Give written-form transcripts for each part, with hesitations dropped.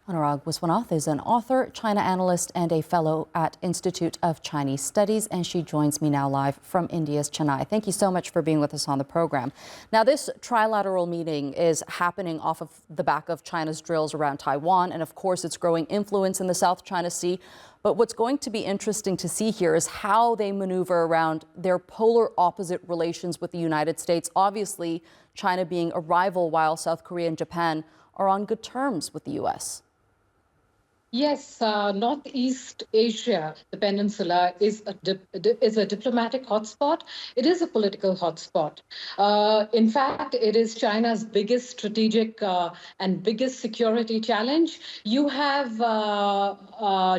Anurag Wiswanath is an author, China analyst, and a fellow at Institute of Chinese Studies, and she joins me now live from India's Chennai. Thank you so much for being with us on the program. Now, this trilateral meeting is happening off of the back of China's drills around Taiwan, and of course, its growing influence in the South China Sea. But what's going to be interesting to see here is how they maneuver around their polar opposite relations with the United States. Obviously, China being a rival, while South Korea and Japan are on good terms with the U.S. Yes, Northeast Asia, the peninsula, is a diplomatic hotspot. It is a political hotspot. In fact, it is China's biggest strategic and biggest security challenge. You have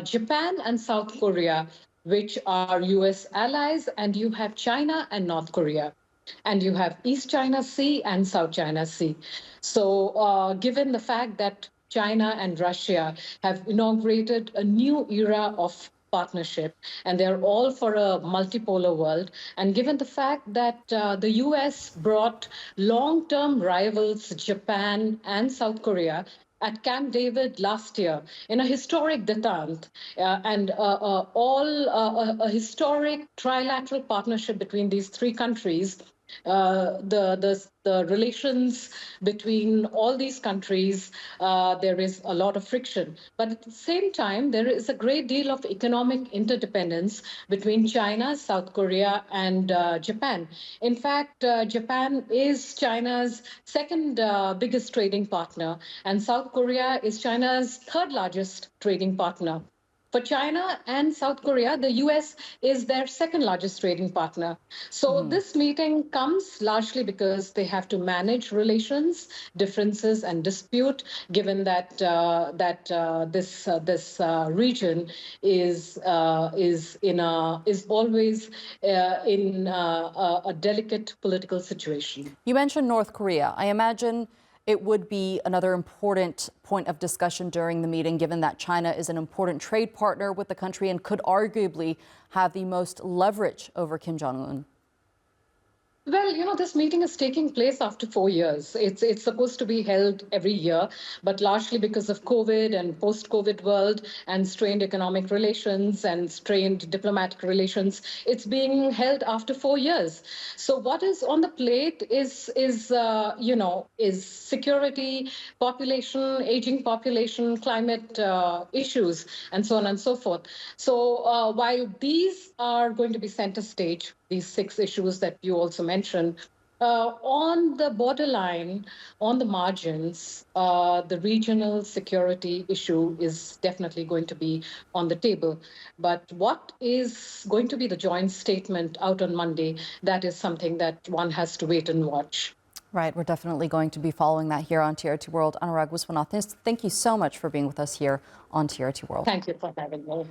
Japan and South Korea, which are U.S. allies, and you have China and North Korea. And you have East China Sea and South China Sea. So given the fact that China and Russia have inaugurated a new era of partnership, and they're all for a multipolar world. And given the fact that the US brought long-term rivals, Japan and South Korea, at Camp David last year in a historic detente and a historic trilateral partnership between these three countries, the relations between all these countries, there is a lot of friction. But at the same time, there is a great deal of economic interdependence between China, South Korea, and Japan. In fact, Japan is China's second biggest trading partner, and South Korea is China's third largest trading partner. For China and South Korea, the US is their second largest trading partner. So this meeting comes largely because they have to manage relations, differences, and dispute, given that this region is always in a delicate political situation. You mentioned North Korea. I imagine it would be another important point of discussion during the meeting, given that China is an important trade partner with the country and could arguably have the most leverage over Kim Jong-un. Well, this meeting is taking place after 4 years. It's supposed to be held every year, but largely because of COVID and post-COVID world and strained economic relations and strained diplomatic relations, it's being held after 4 years. So what is on the plate is security, population, aging population, climate issues, and so on and so forth. So while these are going to be center stage, these 6 issues that you also mentioned, on the borderline, on the margins, the regional security issue is definitely going to be on the table. But what is going to be the joint statement out on Monday, that is something that one has to wait and watch. Right, we're definitely going to be following that here on TRT World. Anurag Wiswanath, thank you so much for being with us here on TRT World. Thank you for having me.